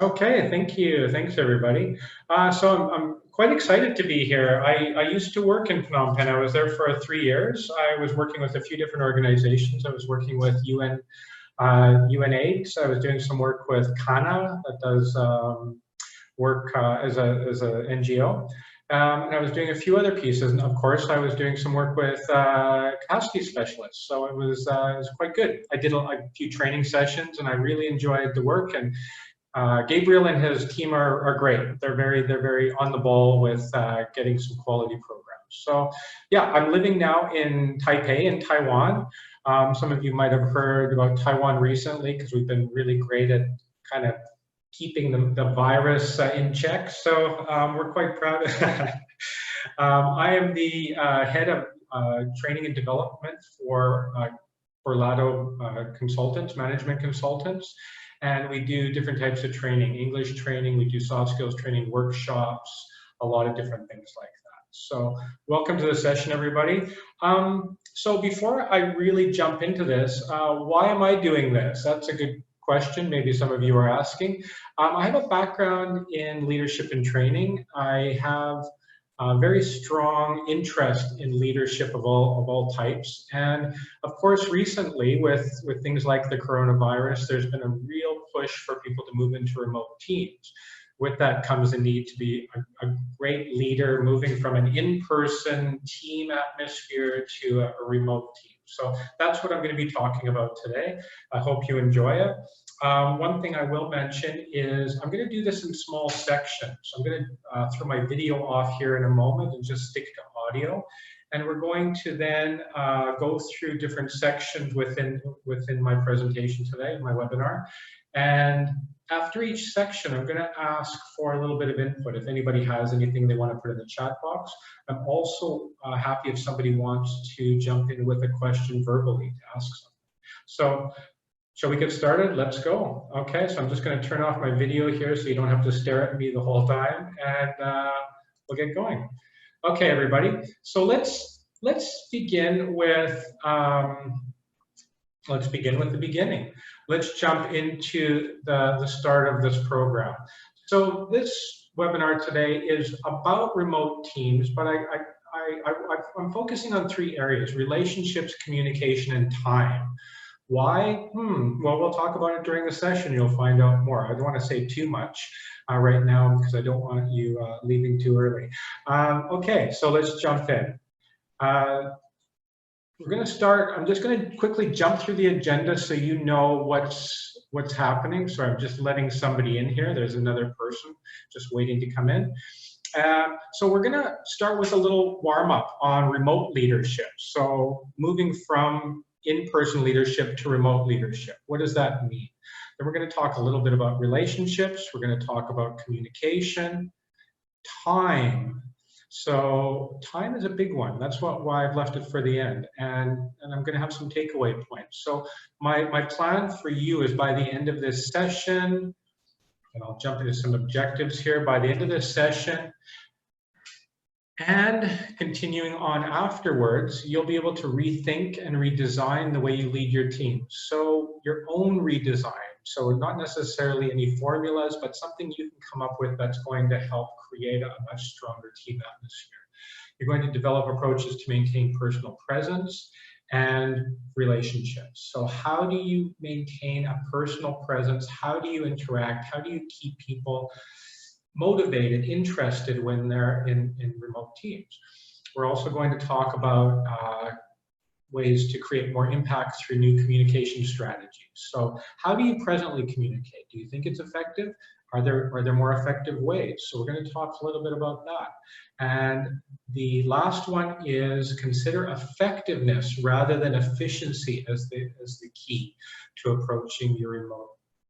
Okay, thank you. Thanks, everybody. So I'm quite excited to be here. I used to work in Phnom Penh. I was there for 3 years. I was working with a few different organizations. I was working with UNAIDS. I was doing some work with Kana that does work as a NGO. And I was doing a few other pieces. And of course, I was doing some work with capacity specialists. So it was quite good. I did a few training sessions and I really enjoyed the work. And Gabriel and his team are great. They're very on the ball with getting some quality programs. So yeah, I'm living now in Taipei in Taiwan. Some of you might have heard about Taiwan recently because we've been really great at kind of keeping the virus in check. So we're quite proud of that. I am the head of training and development for Lado consultants, management consultants. And we do different types of training, English training, we do soft skills training, workshops, a lot of different things like that. So welcome to the session, everybody. So before I really jump into this, why am I doing this? That's a good question, maybe some of you are asking. I have a background in leadership and training. I have a very strong interest in leadership of all types. And of course, recently with things like the coronavirus, there's been a real push for people to move into remote teams. With that comes a need to be a great leader, moving from an in-person team atmosphere to a remote team. So that's what I'm going to be talking about today. I hope you enjoy it. One thing I will mention is I'm going to do this in small sections. I'm going to throw my video off here in a moment and just stick to audio. And we're going to then go through different sections within my presentation today, my webinar. And after each section, I'm going to ask for a little bit of input. If anybody has anything they want to put in the chat box, I'm also happy if somebody wants to jump in with a question verbally to ask something. So shall we get started? Let's go. Okay, so I'm just going to turn off my video here so you don't have to stare at me the whole time, and we'll get going. Okay, everybody. So let's begin with the beginning. Let's jump into the start of this program. So this webinar today is about remote teams, but I'm focusing on 3 areas: relationships, communication, and time. Why? Well, we'll talk about it during the session. You'll find out more. I don't want to say too much right now because I don't want you leaving too early. Okay, so let's jump in. We're going to start. I'm just going to quickly jump through the agenda so you know what's happening. So I'm just letting somebody in here. There's another person just waiting to come in. So we're going to start with a little warm-up on remote leadership. So moving from in-person leadership to remote leadership. What does that mean? Then we're going to talk a little bit about relationships. We're going to talk about communication, time. So time is a big one. That's why I've left it for the end. And I'm going to have some takeaway points. So my plan for you is by the end of this session, and I'll jump into some objectives here, by the end of this session, and continuing on afterwards, you'll be able to rethink and redesign the way you lead your team. So your own redesign. So not necessarily any formulas, but something you can come up with that's going to help create a much stronger team atmosphere. You're going to develop approaches to maintain personal presence and relationships. So how do you maintain a personal presence? How do you interact? How do you keep people motivated, interested when they're in remote teams? We're also going to talk about ways to create more impact through new communication strategies. So how do you presently communicate? Do you think it's effective? Are there more effective ways? So we're going to talk a little bit about that. And the last one is consider effectiveness rather than efficiency as the key to approaching your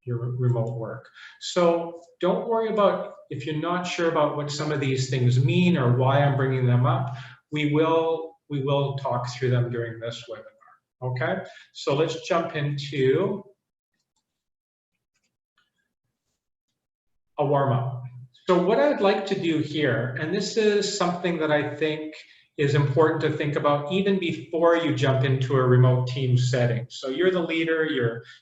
remote work. So don't worry about if you're not sure about what some of these things mean or why I'm bringing them up. We will talk through them during this webinar. Okay, so let's jump into a warm-up. So what I'd like to do here, and this is something that I think is important to think about even before you jump into a remote team setting. So you're the leader,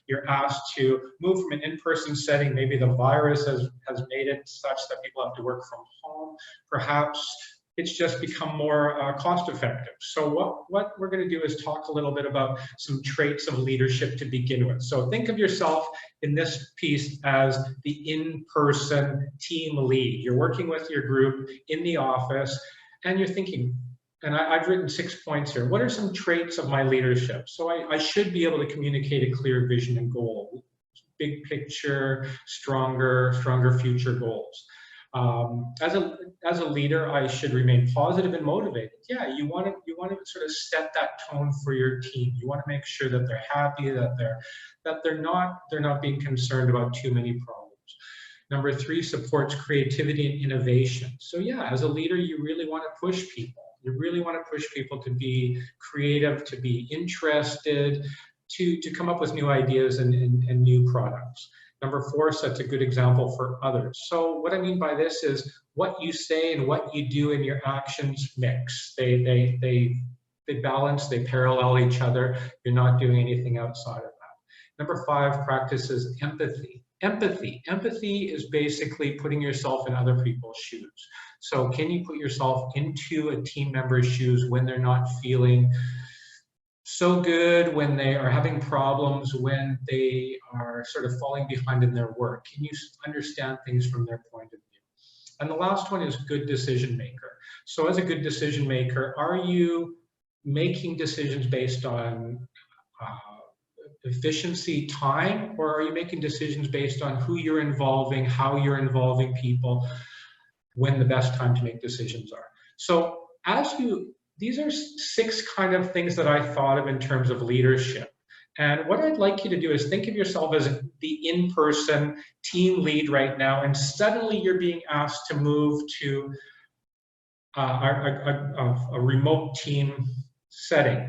you're asked to move from an in-person setting. Maybe the virus has made it such that people have to work from home. Perhaps it's just become more cost effective. So what we're going to do is talk a little bit about some traits of leadership to begin with. So think of yourself in this piece as the in-person team lead. You're working with your group in the office and you're thinking, and I've written 6 points here. What are some traits of my leadership? So I should be able to communicate a clear vision and goal, big picture, stronger future goals. As a leader, I should remain positive and motivated. Yeah, you want to sort of set that tone for your team. You want to make sure that they're happy, that they're not being concerned about too many problems. Number 3 supports creativity and innovation. So yeah, as a leader, you really want to push people. You really want to push people to be creative, to be interested, to come up with new ideas and new products. Number 4 sets a good example for others. So what I mean by this is what you say and what you do in your actions mix. They balance, they parallel each other. You're not doing anything outside of that. Number 5 practices empathy. Empathy is basically putting yourself in other people's shoes. So can you put yourself into a team member's shoes when they're not feeling so good, when they are having problems, when they are sort of falling behind in their work? Can you understand things from their point of view? And the last one is good decision maker. So as a good decision maker, are you making decisions based on efficiency, time, or are you making decisions based on who you're involving, how you're involving people, when the best time to make decisions are? So these are 6 kind of things that I thought of in terms of leadership. And what I'd like you to do is think of yourself as the in-person team lead right now, and suddenly you're being asked to move to a remote team setting.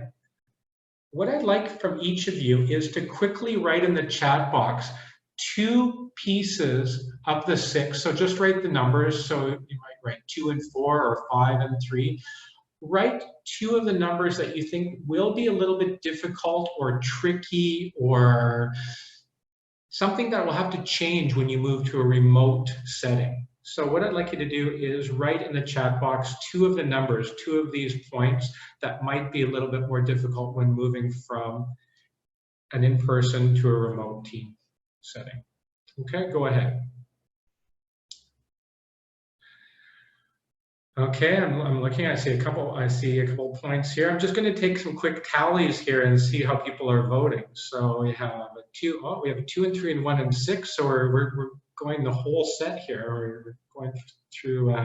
What I'd like from each of you is to quickly write in the chat box 2 pieces of the 6. So just write the numbers. So you might write 2 and 4 or 5 and 3. Write 2 of the numbers that you think will be a little bit difficult or tricky or something that will have to change when you move to a remote setting. So what I'd like you to do is write in the chat box 2 of the numbers, 2 of these points that might be a little bit more difficult when moving from an in-person to a remote team setting. Okay, go ahead. Okay, I'm looking. I see a couple points here. I'm just going to take some quick tallies here and see how people are voting. So we have a 2. Oh, we have a 2 and 3 and 1 and 6. So we're going the whole set here. We're going through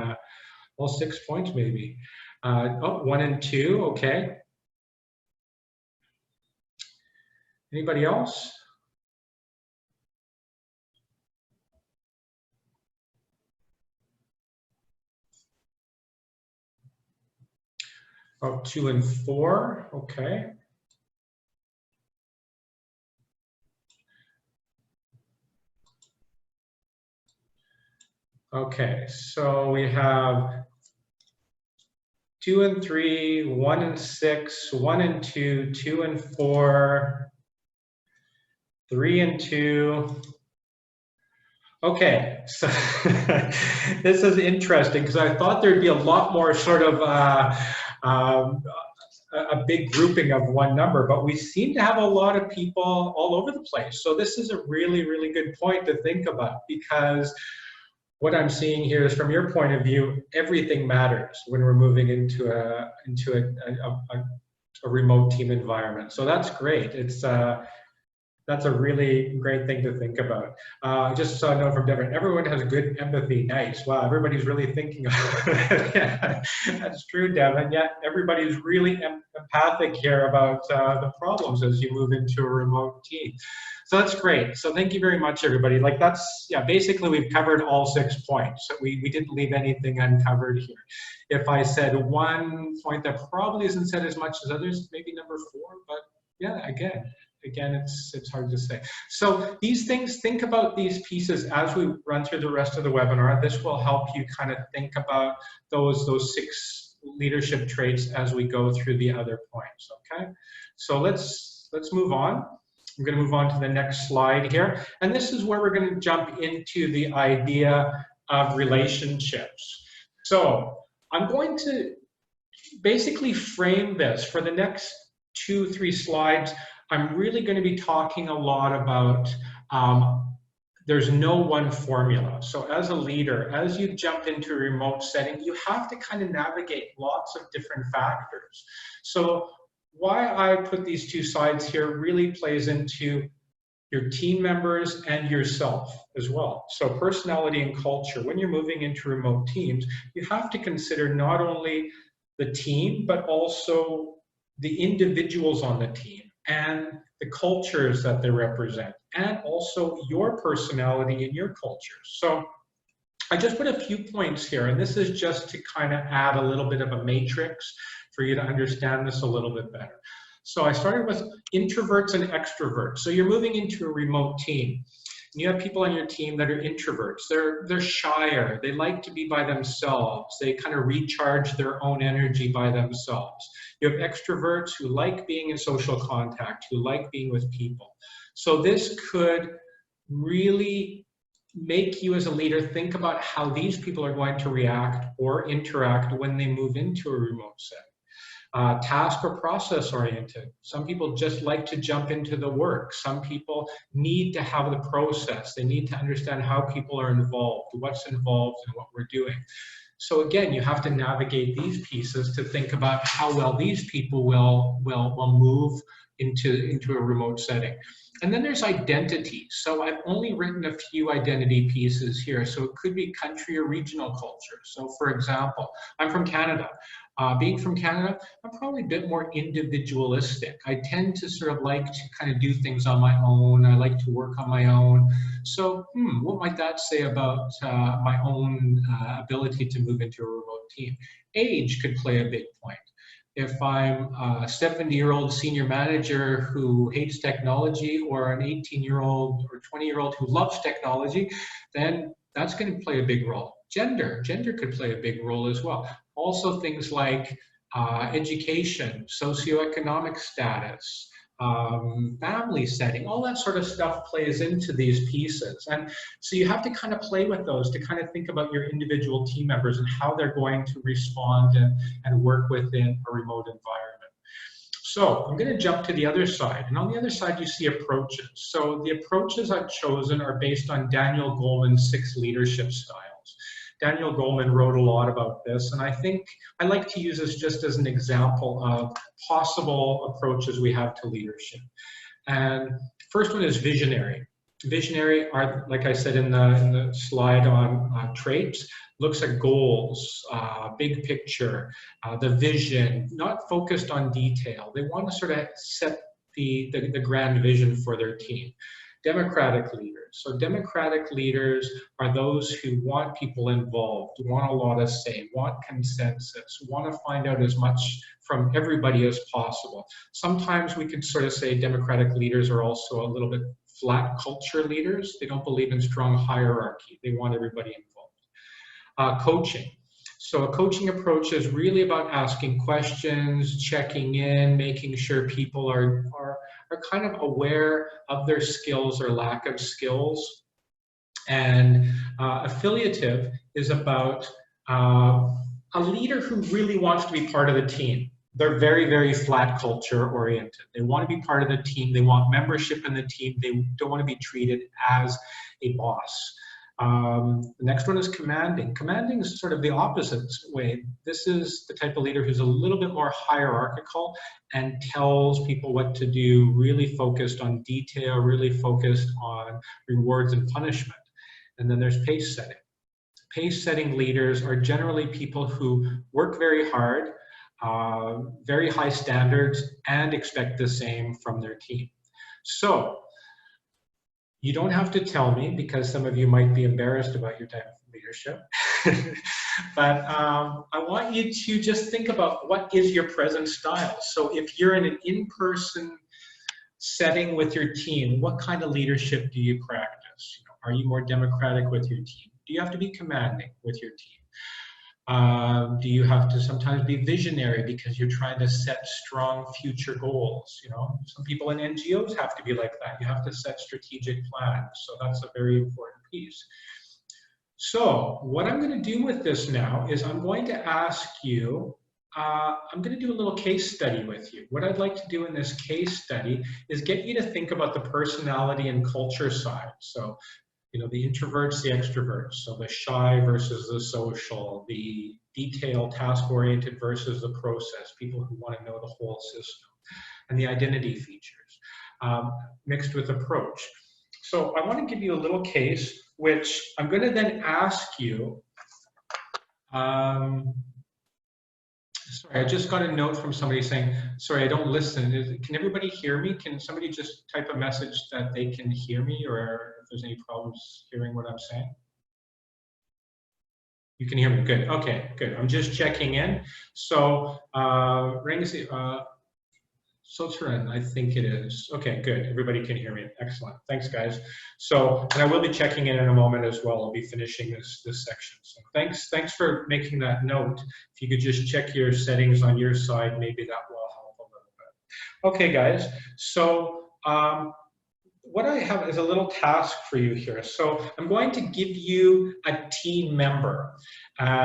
all 6 points maybe. 1 and 2. Okay. Anybody else? Oh, 2 and 4. Okay. Okay, so we have 2 and 3, 1 and 6, 1 and 2, 2 and 4, 3 and 2. Okay, so this is interesting because I thought there'd be a lot more sort of a big grouping of one number, but we seem to have a lot of people all over the place. So this is a really, really good point to think about, because what I'm seeing here is, from your point of view, everything matters when we're moving into a remote team environment. So that's great. That's a really great thing to think about. Just so I know from Devin, everyone has good empathy. Nice. Wow, everybody's really thinking about it. Yeah, that's true, Devin. Yeah, everybody's really empathic here about the problems as you move into a remote team. So that's great. So thank you very much, everybody. Like that's, yeah, basically we've covered all 6 points. So we didn't leave anything uncovered here. If I said one point that probably isn't said as much as others, maybe number 4, but yeah, again, it's hard to say. So these things, think about these pieces as we run through the rest of the webinar. This will help you kind of think about those 6 leadership traits as we go through the other points, okay? So let's move on. I'm going to move on to the next slide here. And this is where we're going to jump into the idea of relationships. So I'm going to basically frame this for the next 2-3 slides. I'm really going to be talking a lot about there's no one formula. So as a leader, as you jump into a remote setting, you have to kind of navigate lots of different factors. So why I put these two sides here really plays into your team members and yourself as well. So personality and culture, when you're moving into remote teams, you have to consider not only the team, but also the individuals on the team and the cultures that they represent, and also your personality and your culture. So I just put a few points here, and this is just to kind of add a little bit of a matrix for you to understand this a little bit better. So I started with introverts and extroverts. So you're moving into a remote team. And you have people on your team that are introverts. They're shyer. They like to be by themselves. They kind of recharge their own energy by themselves. You have extroverts who like being in social contact, who like being with people. So this could really make you as a leader think about how these people are going to react or interact when they move into a remote setting. Task or process oriented. Some people just like to jump into the work. Some people need to have the process. They need to understand how people are involved, what's involved in what we're doing. So again, you have to navigate these pieces to think about how well these people will move into a remote setting. And then there's identity. So I've only written a few identity pieces here. So it could be country or regional culture. So for example, I'm from Canada. Being from Canada, I'm probably a bit more individualistic. I tend to sort of like to kind of do things on my own. I like to work on my own. So what might that say about my own ability to move into a remote team? Age could play a big point. If I'm a 70-year-old senior manager who hates technology, or an 18-year-old or 20-year-old who loves technology, then that's going to play a big role. Gender could play a big role as well. Also things like education, socioeconomic status, family setting, all that sort of stuff plays into these pieces. And so you have to kind of play with those to kind of think about your individual team members and how they're going to respond and work within a remote environment. So I'm going to jump to the other side. And on the other side, you see approaches. So the approaches I've chosen are based on Daniel Goleman's 6 leadership styles. Daniel Goleman wrote a lot about this, and I think I like to use this just as an example of possible approaches we have to leadership. And first one is visionary. Visionary are, like I said in the slide on traits, looks at goals, big picture, the vision, not focused on detail. They want to sort of set the grand vision for their team. Democratic leaders. So democratic leaders are those who want people involved, want a lot of say, want consensus, want to find out as much from everybody as possible. Sometimes we can sort of say democratic leaders are also a little bit flat culture leaders. They don't believe in strong hierarchy. They want everybody involved. Coaching. So a coaching approach is really about asking questions, checking in, making sure people are kind of aware of their skills or lack of skills. And affiliative is about a leader who really wants to be part of the team. They're very, very flat culture oriented. They want to be part of the team. They want membership in the team. They don't want to be treated as a boss. The next one is commanding. Commanding is sort of the opposite way. This is the type of leader who's a little bit more hierarchical and tells people what to do, really focused on detail, really focused on rewards and punishment. And then there's pace setting. Pace setting leaders are generally people who work very hard, very high standards, and expect the same from their team. So you don't have to tell me, because some of you might be embarrassed about your type of leadership. But I want you to just think about what is your present style. So if you're in an in-person setting with your team, what kind of leadership do you practice? Are you more democratic with your team? Do you have to be commanding with your team? Do you have to sometimes be visionary because you're trying to set strong future goals? You know, some people in NGOs have to be like that. You have to set strategic plans. So that's a very important piece. So what I'm going to do with this now is I'm going to ask you, I'm going to do a little case study with you. What I'd like to do in this case study is get you to think about the personality and culture side. So, you know, the introverts, the extroverts. So the shy versus the social, the detail, task-oriented versus the process, people who want to know the whole system, and the identity features, mixed with approach. So I want to give you a little case, which I'm going to then ask you. Sorry, I just got a note from somebody saying, sorry, I don't listen. Can everybody hear me? Can somebody just type a message that they can hear me, or if there's any problems hearing what I'm saying? You can hear me, good, okay, good. I'm just checking in. So, Soterin, I think it is. Okay, good. Everybody can hear me. Excellent. Thanks, guys. So, and I will be checking in a moment as well. I'll be finishing this section. So, thanks for making that note. If you could just check your settings on your side, maybe that will help a little bit. Okay, guys. So, what I have is a little task for you here. So, I'm going to give you a team member.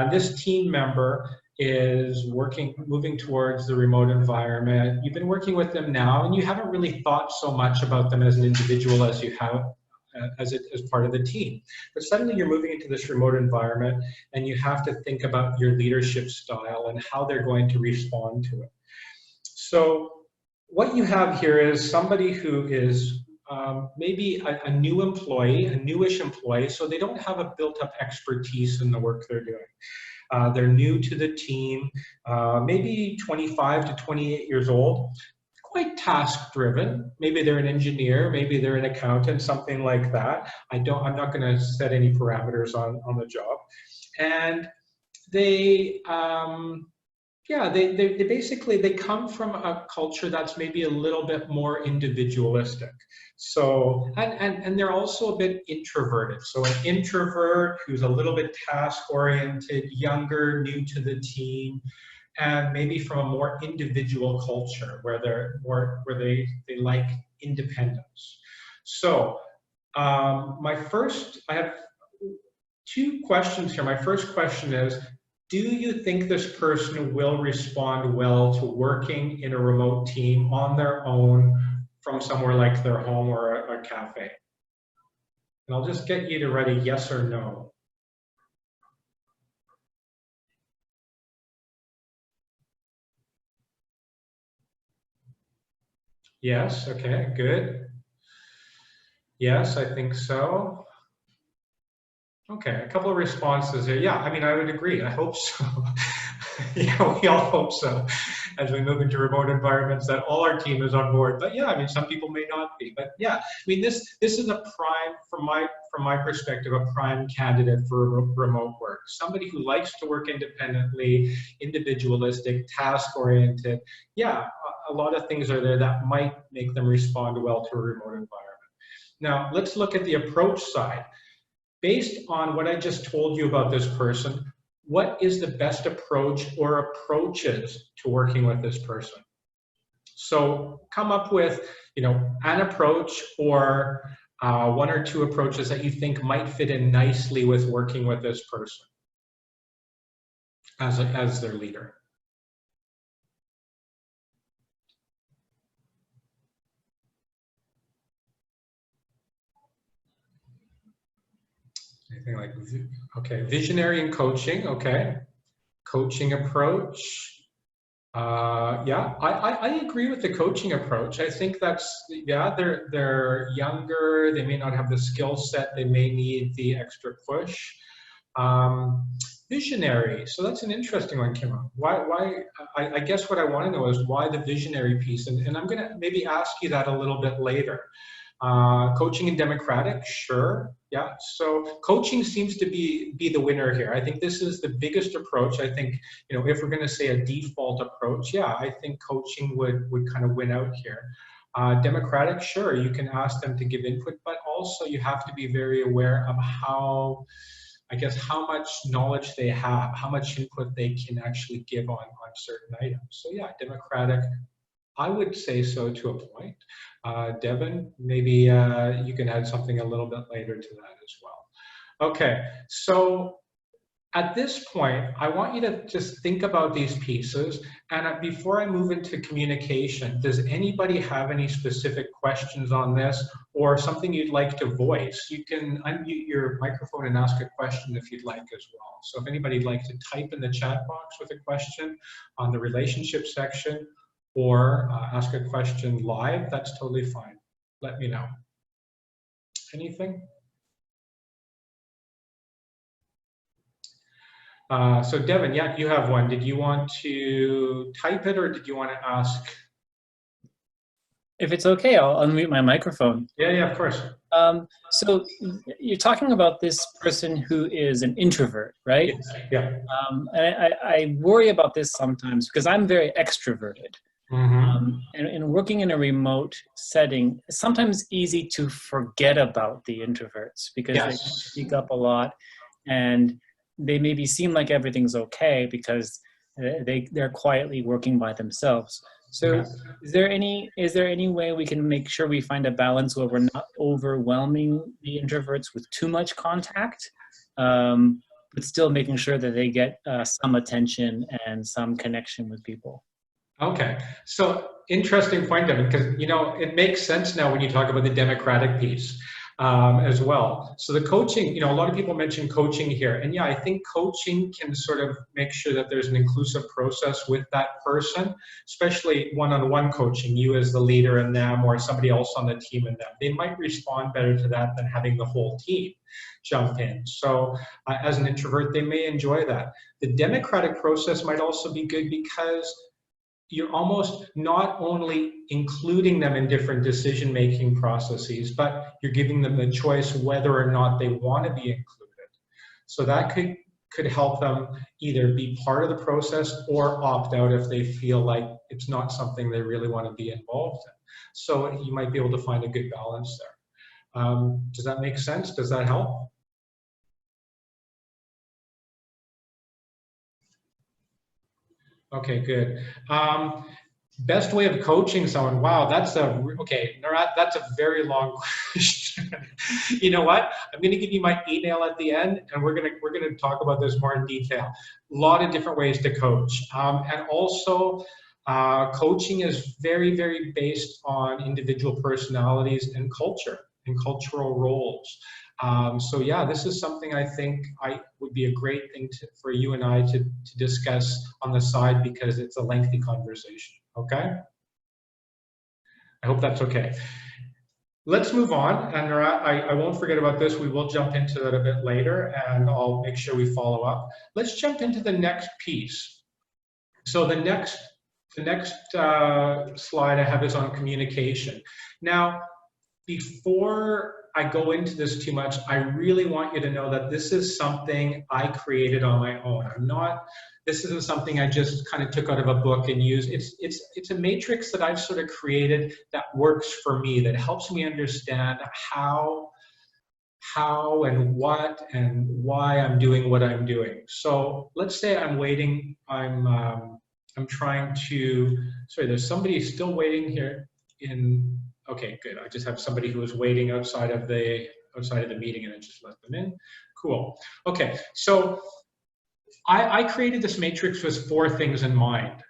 This team member is moving towards the remote environment. You've been working with them now, and you haven't really thought so much about them as an individual as you have as part of the team. But suddenly you're moving into this remote environment, and you have to think about your leadership style and how they're going to respond to it. So what you have here is somebody who is maybe a new employee, a newish employee, so they don't have a built-up expertise in the work they're doing. They're new to the team, maybe 25 to 28 years old, quite task-driven. Maybe they're an engineer, maybe they're an accountant, something like that. I'm not going to set any parameters on the job. And they, they basically, they come from a culture that's maybe a little bit more individualistic. So, and they're also a bit introverted. So an introvert who's a little bit task-oriented, younger, new to the team, and maybe from a more individual culture where they like independence. So I have two questions here. My first question is, do you think this person will respond well to working in a remote team on their own from somewhere like their home or a cafe? And I'll just get you to write a yes or no. Yes, okay, good. Yes, I think so. Okay, a couple of responses here. Yeah, I mean, I would agree. I hope so. Yeah, we all hope so as we move into remote environments that all our team is on board. But yeah, I mean, some people may not be. But yeah, I mean, this is a prime, from my perspective, a prime candidate for remote work. Somebody who likes to work independently, individualistic, task-oriented. Yeah, a lot of things are there that might make them respond well to a remote environment. Now, let's look at the approach side. Based on what I just told you about this person, what is the best approach or approaches to working with this person? So come up with, an approach or one or two approaches that you think might fit in nicely with working with this person as their leader. Anything like, okay, visionary and coaching, okay. Coaching approach. Yeah, I agree with the coaching approach. I think that's, yeah, they're younger, they may not have the skill set, they may need the extra push. Visionary, so that's an interesting one, Kim. Why? I guess what I want to know is why the visionary piece, and I'm gonna maybe ask you that a little bit later. Coaching and democratic, sure, yeah. So coaching seems to be the winner here. I think this is the biggest approach. I think, if we're going to say a default approach, yeah, I think coaching would kind of win out here. Democratic, sure, you can ask them to give input, but also you have to be very aware of how, I guess, how much knowledge they have, how much input they can actually give on certain items. So yeah, democratic, I would say so to a point. Devin, maybe you can add something a little bit later to that as well. Okay, so at this point, I want you to just think about these pieces. And before I move into communication, does anybody have any specific questions on this or something you'd like to voice? You can unmute your microphone and ask a question if you'd like as well. So if anybody'd like to type in the chat box with a question on the relationship section or ask a question live, that's totally fine. Let me know. Anything? So Devin, yeah, you have one. Did you want to type it or did you want to ask? If it's okay, I'll unmute my microphone. Yeah, of course. So you're talking about this person who is an introvert, right? Yes. Yeah. And I worry about this sometimes because I'm very extroverted. And working in a remote setting, it's sometimes easy to forget about the introverts because they speak up a lot and they maybe seem like everything's okay because they're quietly working by themselves. So is there any way we can make sure we find a balance where we're not overwhelming the introverts with too much contact, but still making sure that they get some attention and some connection with people? Okay, so interesting point, Devin, because it makes sense now when you talk about the democratic piece as well. So the coaching, a lot of people mention coaching here, and yeah, I think coaching can sort of make sure that there's an inclusive process with that person, especially one-on-one coaching, you as the leader and them, or somebody else on the team and them. They might respond better to that than having the whole team jump in. So as an introvert, they may enjoy that. The democratic process might also be good because you're almost not only including them in different decision-making processes, but you're giving them the choice whether or not they want to be included. So that could help them either be part of the process or opt out if they feel like it's not something they really want to be involved in. So you might be able to find a good balance there. Does that make sense? Does that help? Okay, good. Best way of coaching someone. Wow, that's okay, Narat, that's a very long question. You know what? I'm going to give you my email at the end, and we're going to talk about this more in detail. A lot of different ways to coach, and also coaching is very, very based on individual personalities and culture and cultural roles. So yeah, this is something I think would be a great thing for you and I to discuss on the side because it's a lengthy conversation, okay? I hope that's okay. Let's move on, and I won't forget about this. We will jump into that a bit later, and I'll make sure we follow up. Let's jump into the next piece. So the next slide I have is on communication. Now, before I go into this too much, I really want you to know that this is something I created on my own. This isn't something I just kind of took out of a book and used. It's a matrix that I've sort of created that works for me, that helps me understand how and what and why I'm doing what I'm doing. So let's say I'm waiting, I'm trying to, sorry, there's somebody still waiting here okay, good. I just have somebody who is waiting outside of the meeting and I just let them in. Cool. Okay, so I created this matrix with 4 things in mind.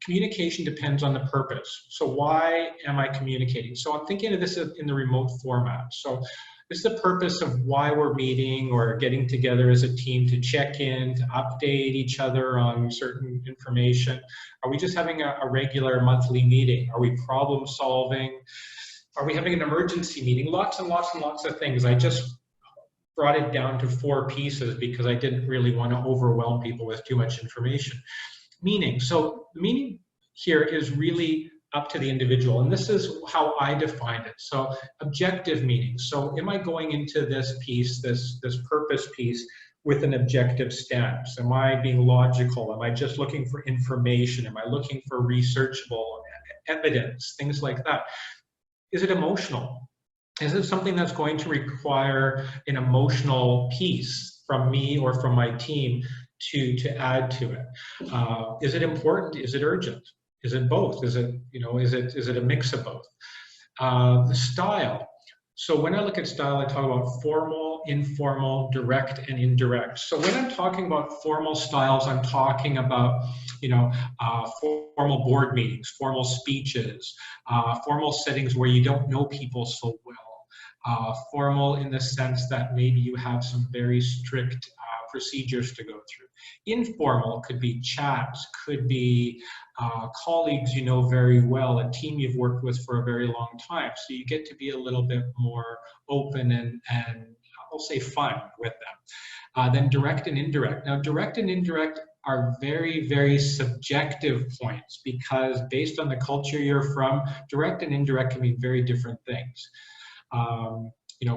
Communication depends on the purpose. So why am I communicating? So I'm thinking of this in the remote format. So this is the purpose of why we're meeting or getting together as a team to check in, to update each other on certain information. Are we just having a regular monthly meeting? Are we problem solving? Are we having an emergency meeting? Lots and lots and lots of things. I just brought it down to 4 pieces because I didn't really want to overwhelm people with too much information. Meaning, so the meaning here is really up to the individual, and this is how I defined it. So objective meaning. So am I going into this piece, this purpose piece, with an objective stance? Am I being logical? Am I just looking for information? Am I looking for researchable evidence? Things like that. Is it emotional? Is it something that's going to require an emotional piece? from me or from my team to add to it? Is it important? Is it urgent? Is it both? Is it, is it a mix of both? The style. So when I look at style, I talk about formal, informal, direct, and indirect. So when I'm talking about formal styles, I'm talking about, formal board meetings, formal speeches, formal settings where you don't know people so well. Formal in the sense that maybe you have some very strict procedures to go through. Informal could be chats, could be colleagues you know very well, a team you've worked with for a very long time. So you get to be a little bit more open and I'll say fun with them. Then direct and indirect. Now direct and indirect are very, very subjective points because based on the culture you're from, direct and indirect can mean very different things.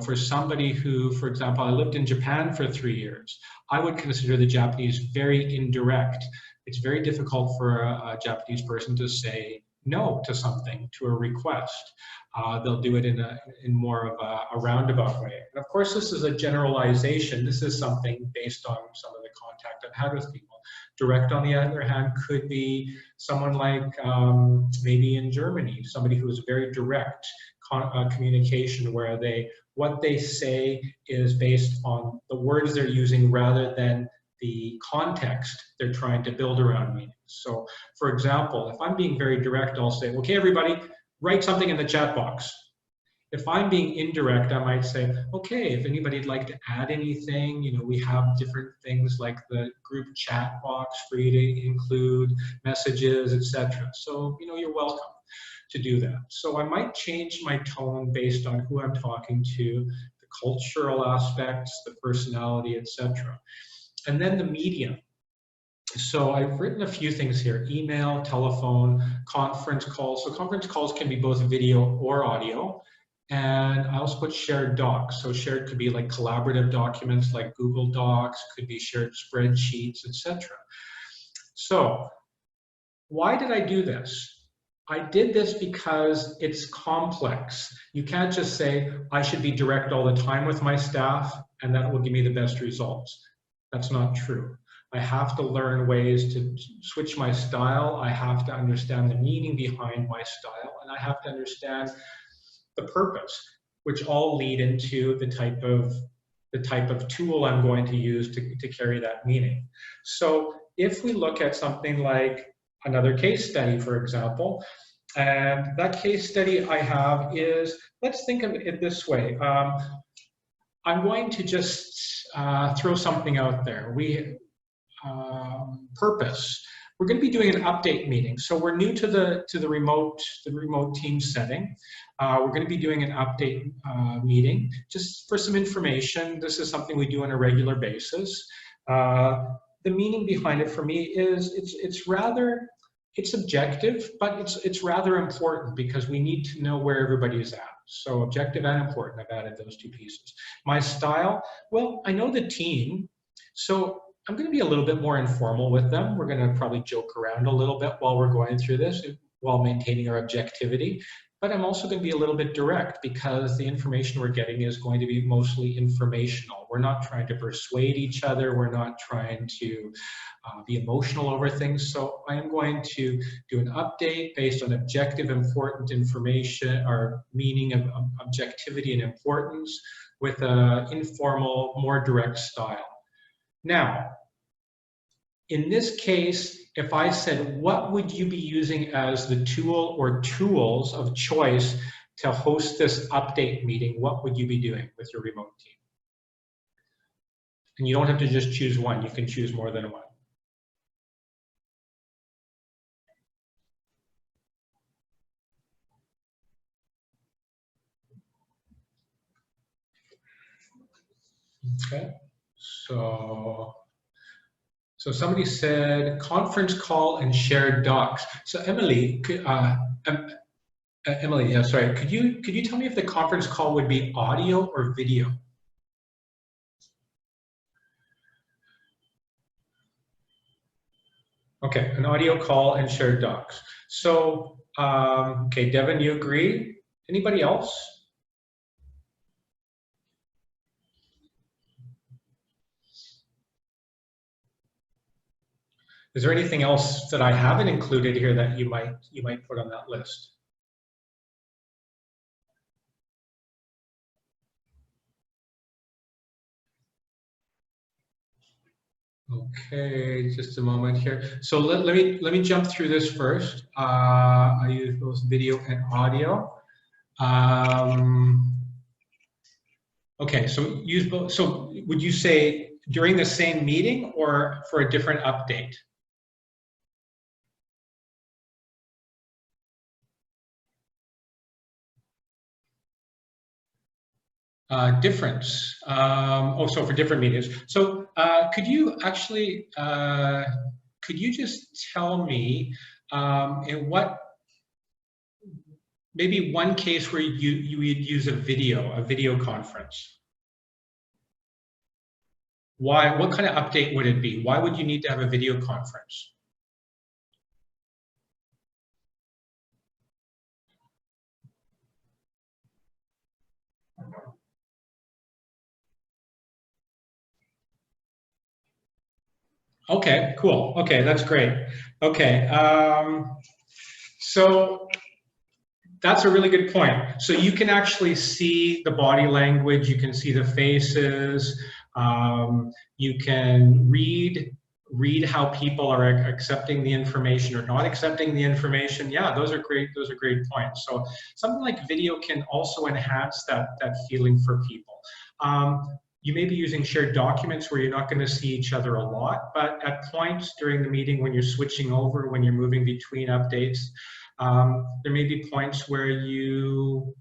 For somebody who, for example, I lived in Japan for 3 years, I would consider the Japanese very indirect. It's very difficult for a Japanese person to say no to something, to a request. They'll do it in more of a roundabout way. And of course, this is a generalization. This is something based on some of the contact I've had with people. Direct, on the other hand, could be someone like maybe in Germany, somebody who is very direct communication where what they say is based on the words they're using rather than the context they're trying to build around meanings. So, for example, if I'm being very direct, I'll say, okay, everybody, write something in the chat box. If I'm being indirect, I might say, okay, if anybody'd like to add anything, we have different things like the group chat box for you to include messages, etc. So, you're welcome to do that. So I might change my tone based on who I'm talking to, the cultural aspects, the personality, etc. And then the medium. So I've written a few things here: email, telephone, conference calls. So conference calls can be both video or audio. And I also put shared docs. So shared could be like collaborative documents like Google Docs, could be shared spreadsheets, etc. So why did I do this? I did this because it's complex. You can't just say, I should be direct all the time with my staff, and that will give me the best results. That's not true. I have to learn ways to switch my style. I have to understand the meaning behind my style, and I have to understand the purpose, which all lead into the type of tool I'm going to use to carry that meaning. So if we look at something like another case study, for example, and that case study I have is, let's think of it this way. I'm going to just throw something out there. Purpose. We're going to be doing an update meeting. So we're new to the remote team setting. We're going to be doing an update meeting just for some information. This is something we do on a regular basis. The meaning behind it for me is it's objective, but it's rather important because we need to know where everybody is at. So objective and important, I've added those two pieces. My style, well, I know the team, so I'm going to be a little bit more informal with them. We're going to probably joke around a little bit while we're going through this, while maintaining our objectivity. But I'm also going to be a little bit direct because the information we're getting is going to be mostly informational. We're not trying to persuade each other. We're not trying to be emotional over things. So I am going to do an update based on objective, important information, or meaning of objectivity and importance with an informal, more direct style. Now, in this case, if I said, what would you be using as the tool or tools of choice to host this update meeting, what would you be doing with your remote team? And you don't have to just choose one, you can choose more than one. Okay, so somebody said conference call and shared docs. So Emily, Emily, yeah, sorry. Could you tell me if the conference call would be audio or video? Okay, an audio call and shared docs. So, okay, Devin, you agree? Anybody else? Is there anything else that I haven't included here that you might put on that list? Okay, just a moment here. So let me jump through this first. I use both video and audio. Okay, so use both. So would you say during the same meeting or for a different update? Difference. Oh, so for different meetings. So could you actually, could you just tell me in what, maybe one case where you would use a video conference? Why, what kind of update would it be? Why would you need to have a video conference? Okay, cool. Okay, that's great. Okay, so that's a really good point. So you can actually see the body language, you can see the faces, you can read how people are accepting the information or not accepting the information. Yeah, those are great points. So something like video can also enhance that feeling for people. You may be using shared documents where you're not going to see each other a lot, but at points during the meeting when you're switching over, when you're moving between updates, there may be points where you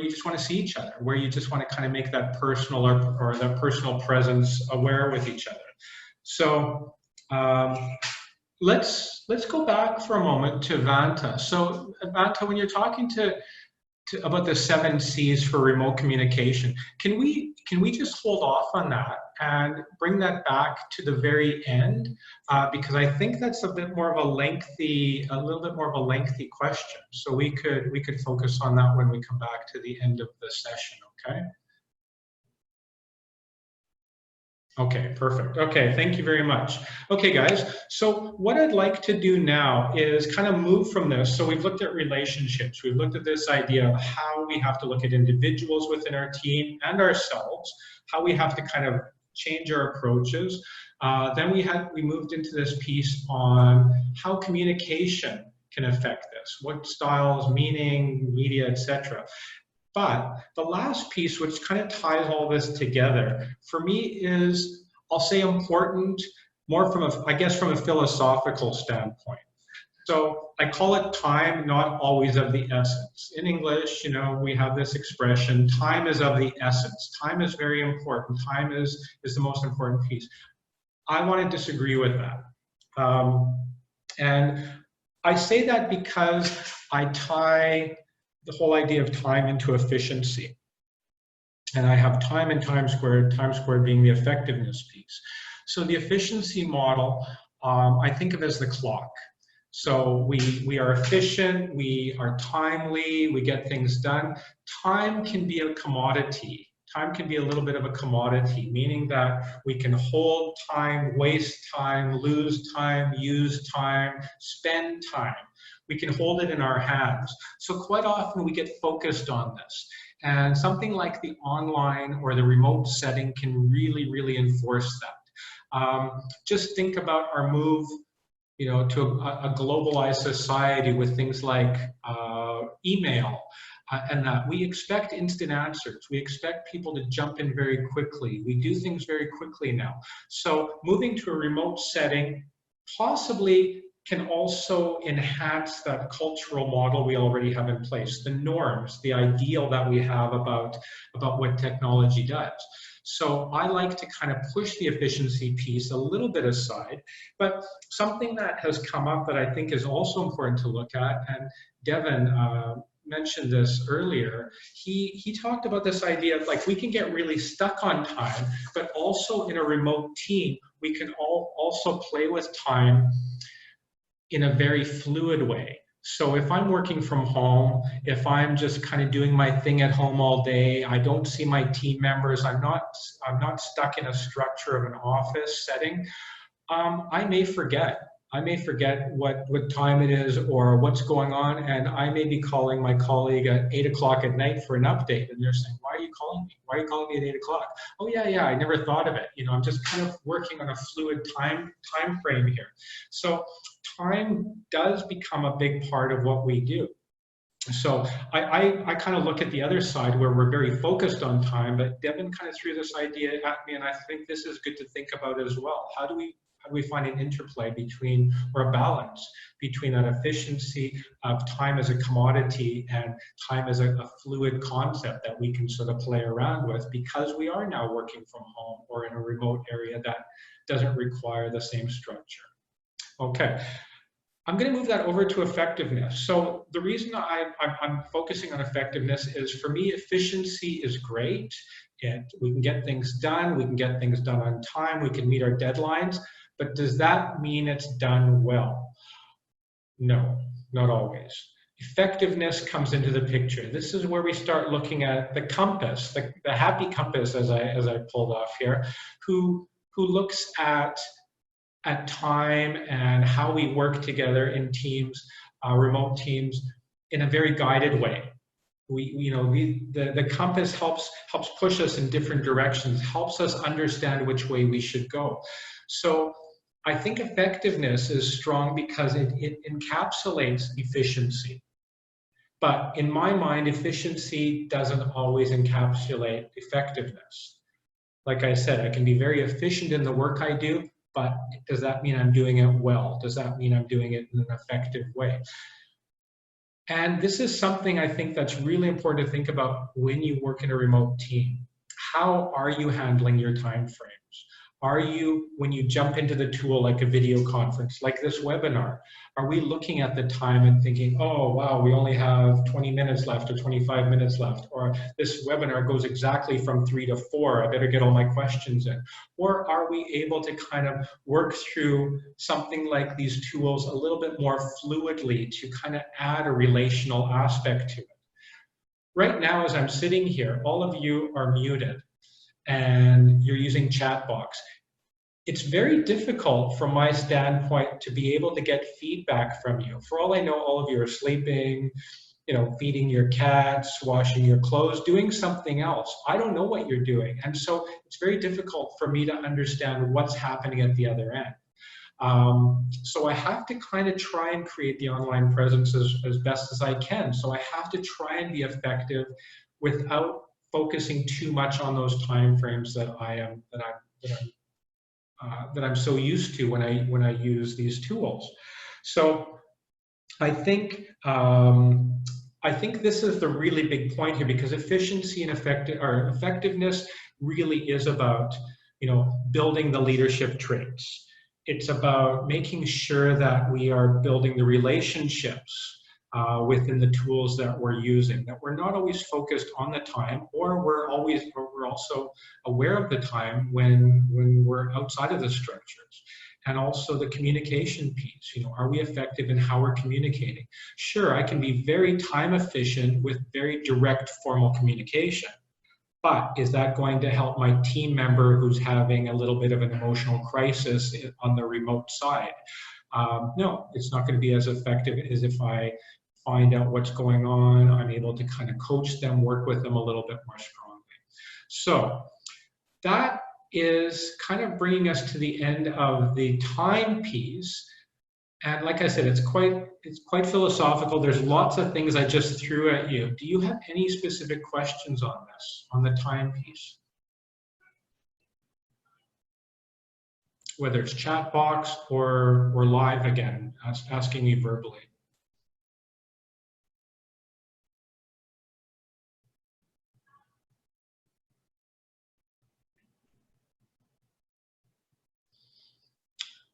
just want to see each other, where you just want to kind of make that personal or that personal presence aware with each other. So let's go back for a moment to Vanta. So Vanta, when you're talking about the 7 C's for remote communication, can we just hold off on that and bring that back to the very end? Because I think that's a little bit more of a lengthy question. So we could focus on that when we come back to the end of the session, okay? Okay, perfect. Okay, thank you very much. Okay, guys, so what I'd like to do now is kind of move from this. So we've looked at relationships. We've looked at this idea of how we have to look at individuals within our team and ourselves, how we have to kind of change our approaches. Then we moved into this piece on how communication can affect this, what styles, meaning, media, etc. But the last piece, which kind of ties all this together, for me is, I'll say important, more from from a philosophical standpoint. So I call it time, not always of the essence. In English, we have this expression, time is of the essence. Time is very important. Time is the most important piece. I want to disagree with that. And I say that because I tie the whole idea of time into efficiency. And I have time and time squared being the effectiveness piece. So the efficiency model, I think of as the clock. So we are efficient, we are timely, we get things done. Time can be a commodity. Time can be a little bit of a commodity, meaning that we can hold time, waste time, lose time, use time, spend time. We can hold it in our hands. So quite often we get focused on this. And something like the online or the remote setting can really, really enforce that. Just think about our move to a globalized society with things like email, and that we expect instant answers. We expect people to jump in very quickly. We do things very quickly now. So moving to a remote setting possibly can also enhance that cultural model we already have in place, the norms, the ideal that we have about what technology does. So I like to kind of push the efficiency piece a little bit aside, but something that has come up that I think is also important to look at, and Devin mentioned this earlier, he talked about this idea of like we can get really stuck on time, but also in a remote team, we can also play with time in a very fluid way. So if I'm working from home, if I'm just kind of doing my thing at home all day, I don't see my team members, I'm not stuck in a structure of an office setting, I may forget. I may forget what time it is or what's going on, and I may be calling my colleague at 8 o'clock at night for an update, and they're saying, why are you calling me? Why are you calling me at 8 o'clock? Oh yeah, I never thought of it. You know, I'm just kind of working on a fluid time frame here. So time does become a big part of what we do. So I kind of look at the other side where we're very focused on time, but Devin kind of threw this idea at me, and I think this is good to think about as well. How do we find an interplay between, or a balance between that efficiency of time as a commodity and time as a fluid concept that we can sort of play around with, because we are now working from home or in a remote area that doesn't require the same structure. Okay. I'm going to move that over to effectiveness. So the reason I'm focusing on effectiveness is, for me, efficiency is great. We can get things done. We can get things done on time. We can meet our deadlines. But does that mean it's done well? No, not always. Effectiveness comes into the picture. This is where we start looking at the compass, the happy compass, as I pulled off here, who looks at time and how we work together in teams, remote teams, in a very guided way. The compass helps push us in different directions, helps us understand which way we should go. So I think effectiveness is strong because it encapsulates efficiency. But in my mind, efficiency doesn't always encapsulate effectiveness. Like I said, I can be very efficient in the work I do, but does that mean I'm doing it well? Does that mean I'm doing it in an effective way? And this is something I think that's really important to think about when you work in a remote team. How are you handling your time frames? Are you, when you jump into the tool like a video conference, like this webinar, are we looking at the time and thinking, oh, wow, we only have 20 minutes left or 25 minutes left, or this webinar goes exactly from 3 to 4, I better get all my questions in? Or are we able to kind of work through something like these tools a little bit more fluidly to kind of add a relational aspect to it? Right now, as I'm sitting here, all of you are muted and you're using chat box. It's very difficult from my standpoint to be able to get feedback from you. For all I know, all of you are sleeping, you know, feeding your cats, washing your clothes, doing something else. I don't know what you're doing. And so it's very difficult for me to understand what's happening at the other end. So I have to kind of try and create the online presence as best as I can. So I have to try and be effective without focusing too much on those time frames that I'm so used to when I use these tools. So I think this is the really big point here, because efficiency and effectiveness really is about, you know, building the leadership traits. It's about making sure that we are building the relationships within the tools that we're using, that we're not always focused on the time, or we're also aware of the time when we're outside of the structures. And also the communication piece, you know, are we effective in how we're communicating? Sure, I can be very time efficient with very direct formal communication, but is that going to help my team member who's having a little bit of an emotional crisis on the remote side? No, it's not going to be as effective as if I find out what's going on. I'm able to kind of coach them, work with them a little bit more strongly. So that is kind of bringing us to the end of the time piece. And like I said, it's quite philosophical. There's lots of things I just threw at you. Do you have any specific questions on this, on the time piece? Whether it's chat box or live again, asking me verbally.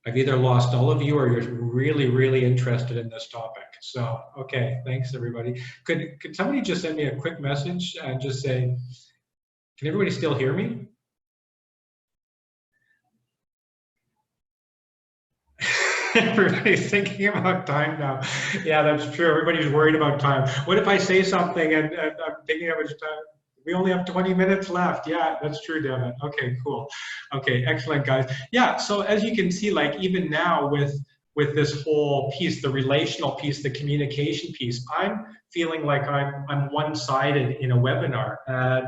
I've either lost all of you or you're really, really interested in this topic. So, okay, thanks everybody. Could somebody just send me a quick message and just say, can everybody still hear me? Everybody's thinking about time now. Yeah, that's true. Everybody's worried about time. What if I say something and I'm thinking how much time? We only have 20 minutes left. Yeah, that's true, Devin. Okay, cool. Okay, excellent, guys. Yeah, so as you can see, like even now with with this whole piece, the relational piece, the communication piece. I'm feeling like I'm one-sided in a webinar, and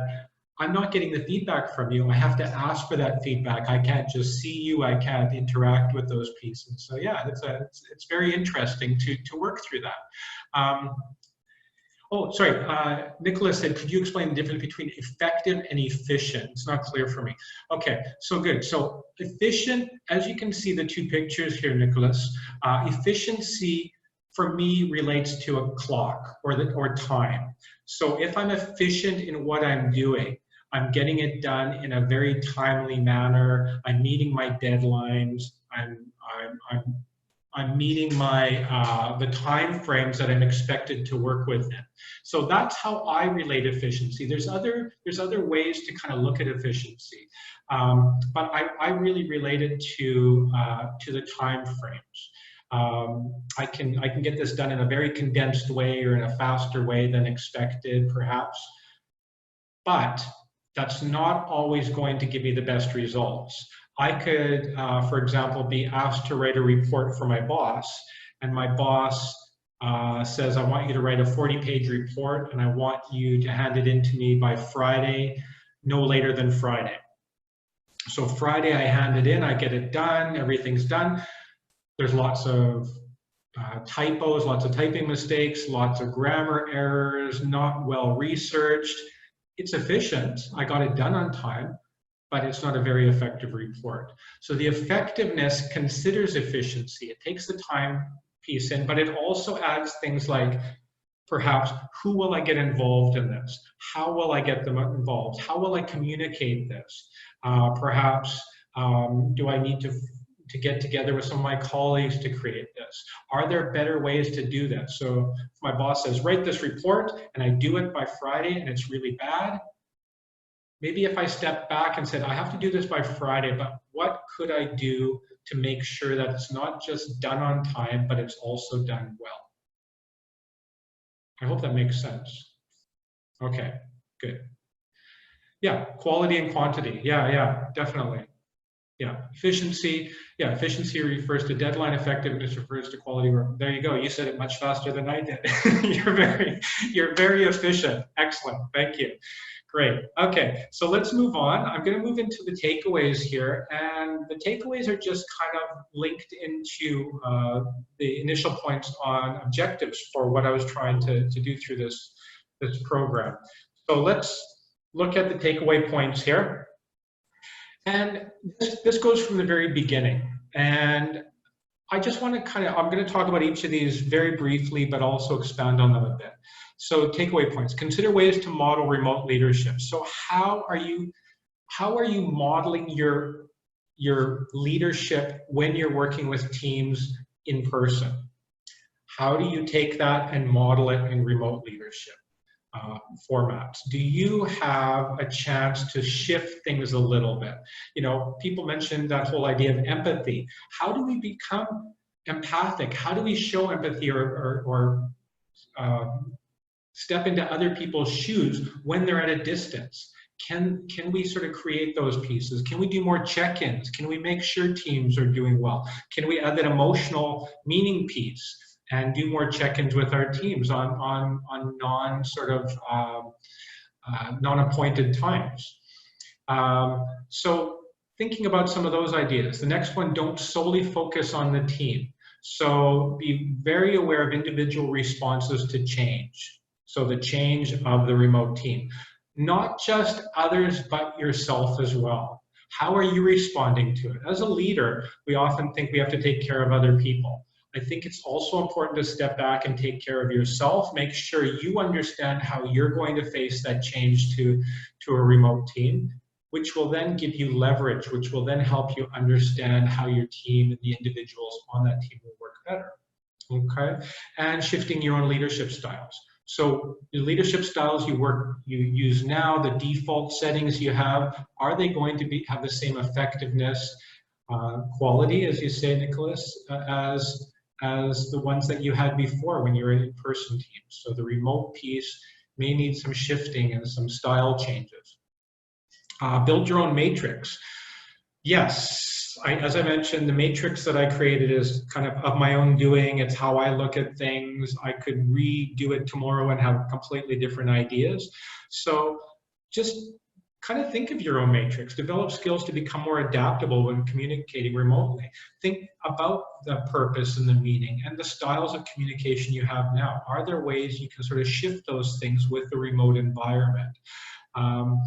I'm not getting the feedback from you. I have to ask for that feedback. I can't just see you. I can't interact with those pieces. So yeah, it's very interesting to work through that. Oh, sorry, Nicholas said, could you explain the difference between effective and efficient? It's not clear for me. Okay, so good. So efficient, as you can see the two pictures here, Nicholas, efficiency for me relates to a clock or time. So if I'm efficient in what I'm doing, I'm getting it done in a very timely manner. I'm meeting my deadlines. I'm meeting my the time frames that I'm expected to work within. So that's how I relate efficiency. There's other ways to kind of look at efficiency, but I really relate it to the time frames. I can get this done in a very condensed way or in a faster way than expected, perhaps, but that's not always going to give me the best results. I could, for example, be asked to write a report for my boss, and my boss says, I want you to write a 40-page report, and I want you to hand it in to me by Friday, no later than Friday. So Friday, I hand it in, I get it done, everything's done. There's lots of typos, lots of typing mistakes, lots of grammar errors, not well researched. It's efficient. I got it done on time, but it's not a very effective report. So the effectiveness considers efficiency. It takes the time piece in, but it also adds things like, perhaps, who will I get involved in this? How will I get them involved? How will I communicate this? Perhaps, do I need to get together with some of my colleagues to create this? Are there better ways to do this? So if my boss says, write this report, and I do it by Friday and it's really bad, maybe if I step back and said, I have to do this by Friday, but what could I do to make sure that it's not just done on time, but it's also done well? I hope that makes sense. Okay, good. Yeah, quality and quantity. Yeah, definitely. Yeah, efficiency. Yeah, efficiency refers to deadline. Effectiveness refers to quality work. There you go. You said it much faster than I did. You're very efficient. Excellent. Thank you. Great. Okay, so let's move on. I'm going to move into the takeaways here, and the takeaways are just kind of linked into the initial points on objectives for what I was trying to do through this program. So let's look at the takeaway points here. And this goes from the very beginning. And I just want to I'm going to talk about each of these very briefly, but also expand on them a bit. So takeaway points, consider ways to model remote leadership. So how are you modeling your leadership when you're working with teams in person? How do you take that and model it in remote leadership formats? Do you have a chance to shift things a little bit? You know, people mentioned that whole idea of empathy. How do we become empathic? How do we show empathy or step into other people's shoes when they're at a distance? Can we sort of create those pieces? Can we do more check-ins? Can we make sure teams are doing well? Can we add that emotional meaning piece and do more check-ins with our teams on non-appointed times? So thinking about some of those ideas. The next one, don't solely focus on the team. So be very aware of individual responses to change. So the change of the remote team. Not just others, but yourself as well. How are you responding to it? As a leader, we often think we have to take care of other people. I think it's also important to step back and take care of yourself. Make sure you understand how you're going to face that change to a remote team, which will then give you leverage, which will then help you understand how your team and the individuals on that team will work better. Okay, and shifting your own leadership styles. So the leadership styles you use now, the default settings you have, are they going to have the same effectiveness, quality, as you say, Nicholas, as the ones that you had before when you were in in-person teams? So the remote piece may need some shifting and some style changes. Build your own matrix. Yes, as I mentioned, the matrix that I created is kind of my own doing. It's how I look at things. I could redo it tomorrow and have completely different ideas. So just kind of think of your own matrix, develop skills to become more adaptable when communicating remotely. Think about the purpose and the meaning and the styles of communication you have now. Are there ways you can sort of shift those things with the remote environment? And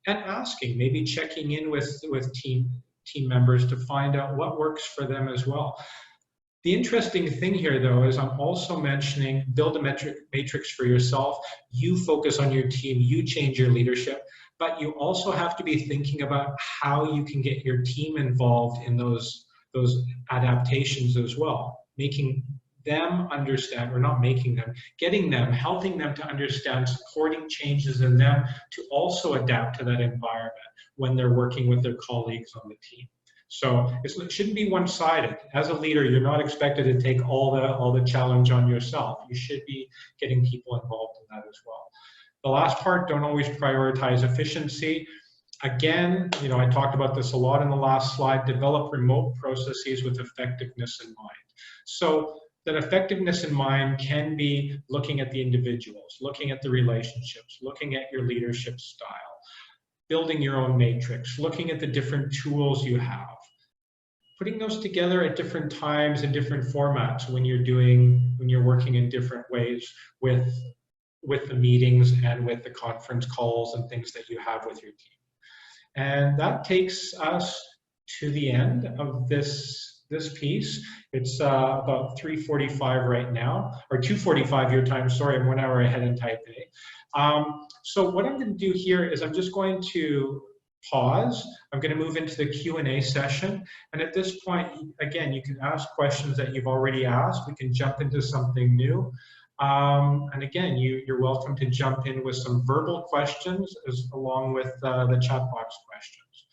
asking, maybe checking in with team members to find out what works for them as well. The interesting thing here, though, is I'm also mentioning build a matrix for yourself. You focus on your team, you change your leadership, but you also have to be thinking about how you can get your team involved in those adaptations as well, making them understand, or not making them, getting them, helping them to understand, supporting changes in them to also adapt to that environment when they're working with their colleagues on the team. So it shouldn't be one-sided. As a leader, you're not expected to take all the challenge on yourself. You should be getting people involved in that as well. The last part, don't always prioritize efficiency. Again, you know, I talked about this a lot in the last slide, develop remote processes with effectiveness in mind. So that effectiveness in mind can be looking at the individuals, looking at the relationships, looking at your leadership style, building your own matrix, looking at the different tools you have, putting those together at different times in different formats when you're working in different ways with the meetings and with the conference calls and things that you have with your team. And that takes us to the end of this piece. It's about 3:45 right now, or 2:45 your time. Sorry, I'm 1 hour ahead in Taipei. So what I'm going to do here is I'm just going to pause. I'm going to move into the Q&A session. And at this point, again, you can ask questions that you've already asked. We can jump into something new. And again, you're welcome to jump in with some verbal questions along with the chat box questions.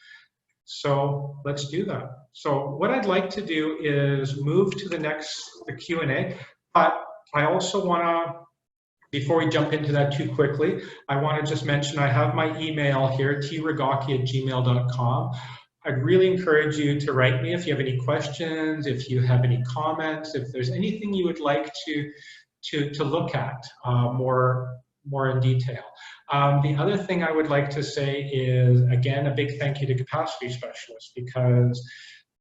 So let's do that. So what I'd like to do is move to the Q&A, but I also want to, before we jump into that too quickly, I want to just mention I have my email here, trigaki@gmail.com. I'd really encourage you to write me if you have any questions, if you have any comments, if there's anything you would like to look at more in detail. The other thing I would like to say is, again, a big thank you to Capacity Specialists, because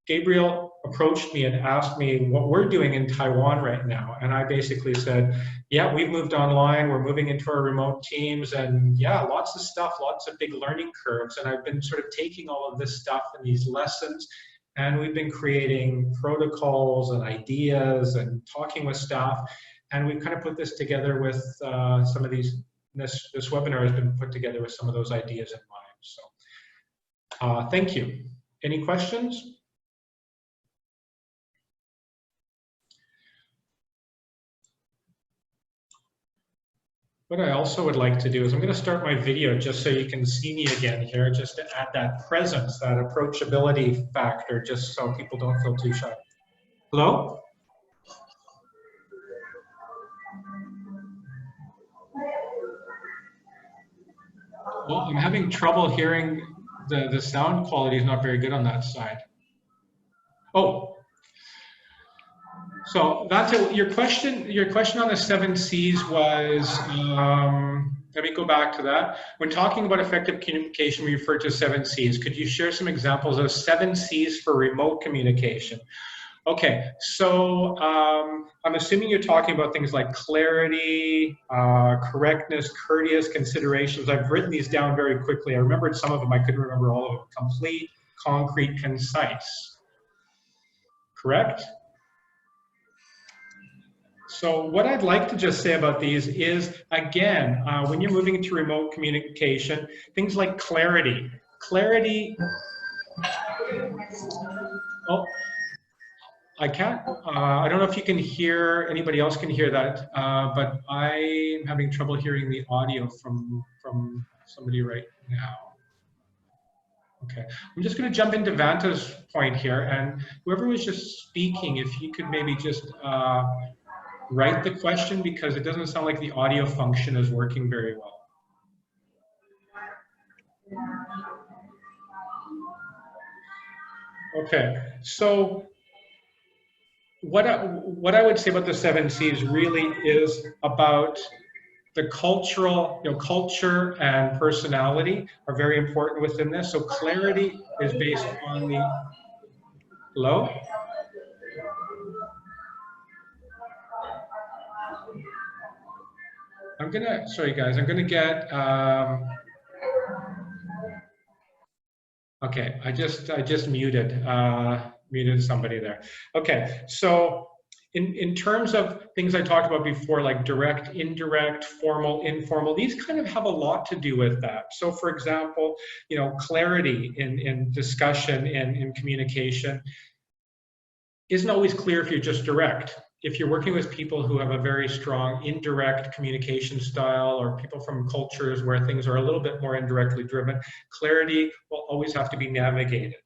Gabriel approached me and asked me what we're doing in Taiwan right now. And I basically said, yeah, we've moved online, we're moving into our remote teams, and yeah, lots of stuff, lots of big learning curves. And I've been sort of taking all of this stuff and these lessons, and we've been creating protocols and ideas and talking with staff. And we've kind of put this together with some of these, this webinar has been put together with some of those ideas in mind. So thank you. Any questions? What I also would like to do is I'm going to start my video just so you can see me again here, just to add that presence, that approachability factor, just so people don't feel too shy. Hello? Well, I'm having trouble hearing. The sound quality is not very good on that side. Oh, so that's it. Your question on the 7 C's was, let me go back to that. When talking about effective communication, we refer to 7 C's. Could you share some examples of 7 C's for remote communication? Okay, so I'm assuming you're talking about things like clarity, correctness, courteous considerations. I've written these down very quickly. I remembered some of them. I couldn't remember all of them. Complete, concrete, concise. Correct? So what I'd like to just say about these is, again, when you're moving into remote communication, things like clarity. Clarity, oh, I can't, I don't know if you can hear, anybody else can hear that, but I'm having trouble hearing the audio from somebody right now. Okay, I'm just going to jump into Vanta's point here, and whoever was just speaking, if you could maybe just write the question, because it doesn't sound like the audio function is working very well. Okay, so what I would say about the 7 Cs really is about the cultural, culture and personality are very important within this. So clarity is based on the, hello? Sorry guys, I'm gonna get, okay, I just muted somebody there. Okay, so in terms of things I talked about before, like direct, indirect, formal, informal, these kind of have a lot to do with that. So for example, clarity in discussion and in communication isn't always clear if you're just direct. If you're working with people who have a very strong indirect communication style, or people from cultures where things are a little bit more indirectly driven, clarity will always have to be navigated.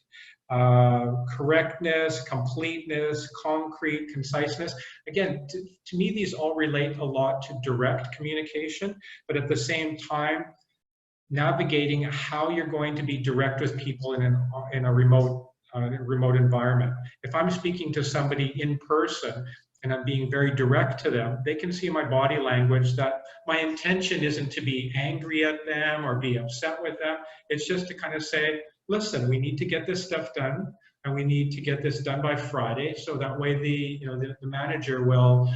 Correctness, completeness, concrete, conciseness. Again, to me, these all relate a lot to direct communication, but at the same time, navigating how you're going to be direct with people in a remote environment. If I'm speaking to somebody in person and I'm being very direct to them, they can see my body language that my intention isn't to be angry at them or be upset with them. It's just to kind of say, listen, we need to get this stuff done, and we need to get this done by Friday, so that way the manager will,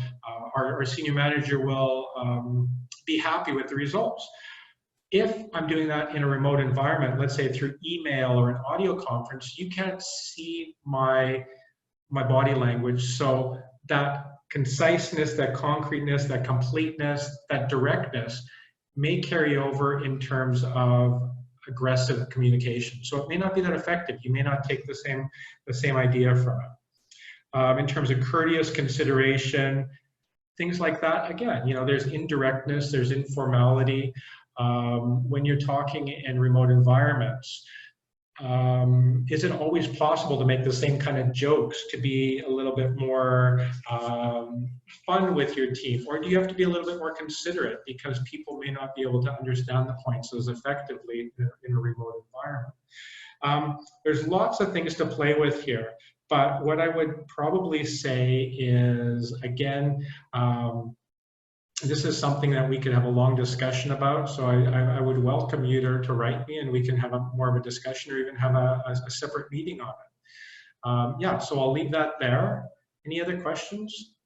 our senior manager will be happy with the results. If I'm doing that in a remote environment, let's say through email or an audio conference, you can't see my body language. So that conciseness, that concreteness, that completeness, that directness may carry over in terms of aggressive communication. So it may not be that effective. You may not take the same idea from it. In terms of courteous consideration, things like that, again, there's indirectness, there's informality. When you're talking in remote environments, is it always possible to make the same kind of jokes, to be a little bit more fun with your team? Or do you have to be a little bit more considerate because people may not be able to understand the points as effectively in a remote environment? There's lots of things to play with here, but what I would probably say is, again, this is something that we could have a long discussion about, so I would welcome you to write me, and we can have more of a discussion, or even have a separate meeting on it. Yeah, so I'll leave that there. Any other questions?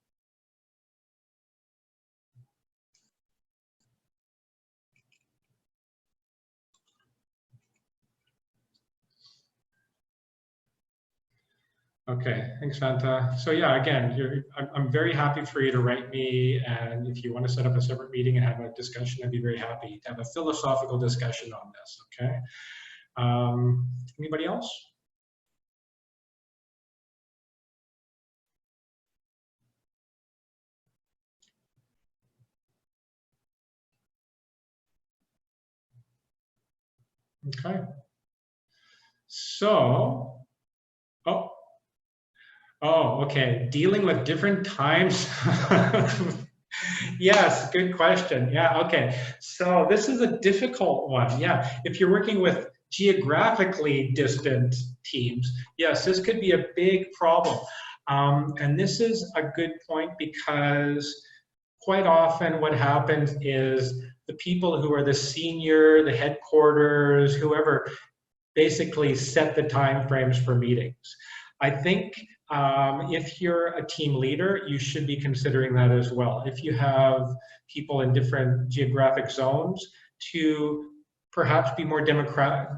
Okay, thanks, Fanta. So yeah, again, I'm very happy for you to write me, and if you want to set up a separate meeting and have a discussion, I'd be very happy to have a philosophical discussion on this, okay? Anybody else? Okay. So, okay, dealing with different times. Yes, good question. Yeah, okay. So this is a difficult one. Yeah, if you're working with geographically distant teams, yes, this could be a big problem. And this is a good point, because quite often what happens is the people who are the senior, the headquarters, whoever, basically set the time frames for meetings. I think if you're a team leader, you should be considering that as well. If you have people in different geographic zones, to perhaps be more democratic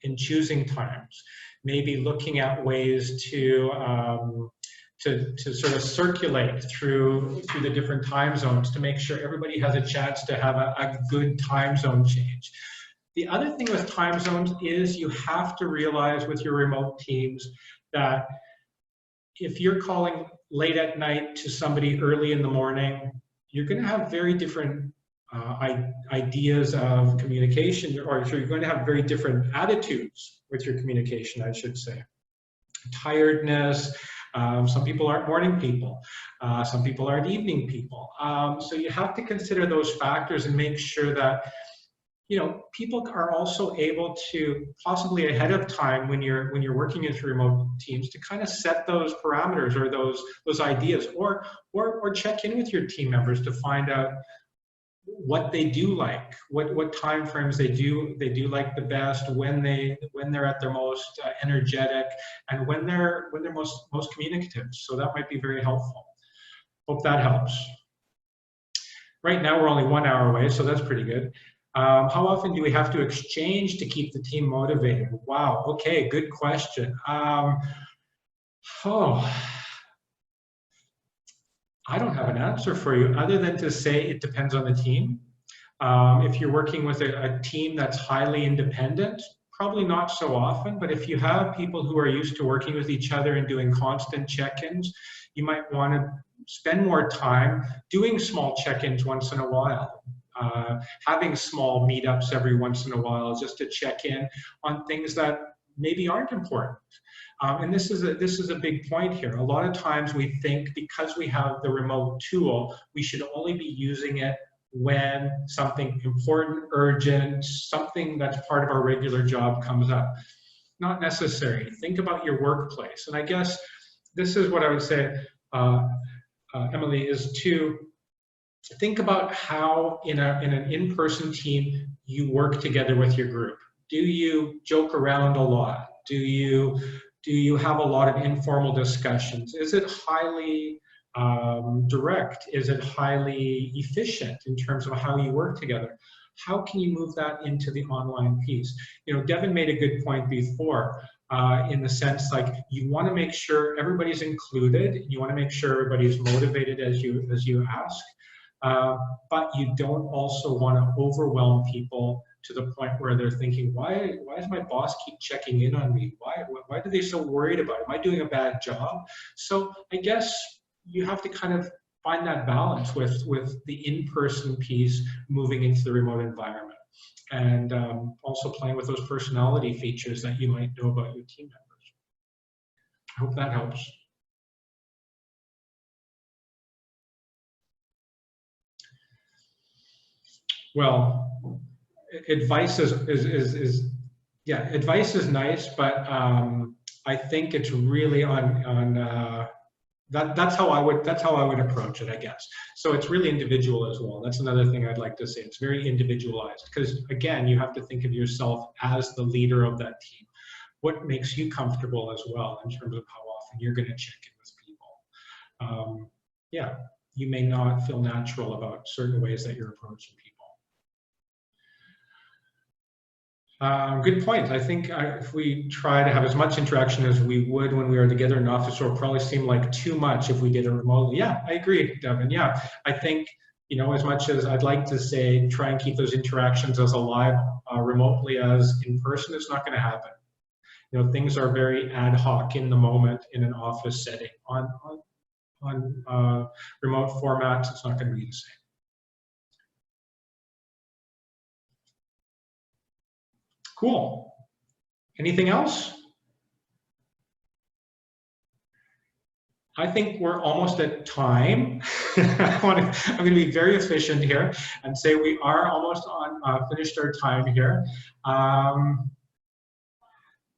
in choosing times. Maybe looking at ways to sort of circulate through the different time zones to make sure everybody has a chance to have a good time zone change. The other thing with time zones is you have to realize with your remote teams that if you're calling late at night to somebody early in the morning, you're going to have very different ideas of communication, or you're going to have very different attitudes with your communication, I should say. Tiredness, some people aren't morning people, some people aren't evening people. So you have to consider those factors and make sure that you know, people are also able to possibly ahead of time when you're working with remote teams to kind of set those parameters or those ideas, or check in with your team members to find out what they do like, what time frames they do like the best, when they're at their most energetic, and when they're most communicative. So that might be very helpful. Hope that helps. Right now we're only 1 hour away, so that's pretty good. How often do we have to exchange to keep the team motivated? Wow, okay, good question. I don't have an answer for you other than to say it depends on the team. If you're working with a team that's highly independent, probably not so often, but if you have people who are used to working with each other and doing constant check-ins, you might want to spend more time doing small check-ins once in a while, having small meetups every once in a while just to check in on things that maybe aren't important. And this is a big point here. A lot of times we think because we have the remote tool, we should only be using it when something important, urgent, something that's part of our regular job comes up. Not necessary. Think about your workplace. And I guess this is what I would say, Emily, is to think about how in an in-person team you work together with your group. Do you joke around a lot? Do you have a lot of informal discussions? Is it highly direct? Is it highly efficient in terms of how you work together? How can you move that into the online piece? You know, Devin made a good point before in the sense like you want to make sure everybody's included. You want to make sure everybody's motivated as you ask, but you don't also want to overwhelm people to the point where they're thinking, why does my boss keep checking in on me? Why are they so worried about it? Am I doing a bad job? So I guess you have to kind of find that balance with the in-person piece moving into the remote environment, and also playing with those personality features that you might know about your team members. I hope that helps. Well, advice is advice is nice, but I think it's really on that's how I would approach it, I guess. So it's really individual as well. That's another thing I'd like to say. It's very individualized because again, you have to think of yourself as the leader of that team. What makes you comfortable as well in terms of how often you're going to check in with people. Yeah, you may not feel natural about certain ways that you're approaching people. Good point. I think if we try to have as much interaction as we would when we were together in office, it would probably seem like too much if we did it remotely. Yeah, I agree, Devin. Yeah, I think, you know, as much as I'd like to say try and keep those interactions as alive remotely as in person, it's not going to happen. You know, things are very ad hoc in the moment in an office setting. On remote formats, it's not going to be the same. Cool. Anything else? I think we're almost at time. I'm going to be very efficient here and say we are almost on finished our time here.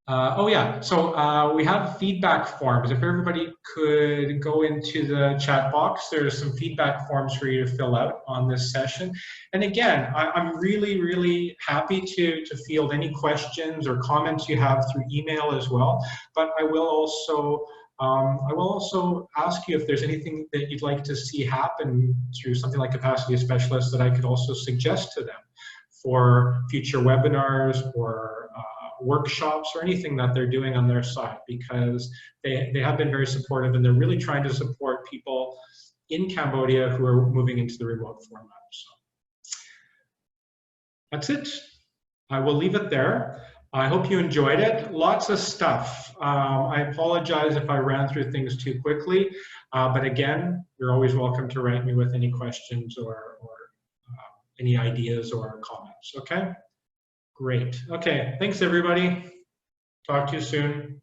Oh yeah, so we have feedback forms. If everybody could go into the chat box, there's some feedback forms for you to fill out on this session. And again, I'm really, really happy to field any questions or comments you have through email as well. But I will also ask you if there's anything that you'd like to see happen through something like Capacity Specialist that I could also suggest to them for future webinars or workshops or anything that they're doing on their side, because they have been very supportive and they're really trying to support people in Cambodia who are moving into the remote format. So that's it. I will leave it there. I hope you enjoyed it. Lots of stuff. I apologize if I ran through things too quickly, but again, you're always welcome to write me with any questions or any ideas or comments, okay? Great. Okay, thanks everybody. Talk to you soon.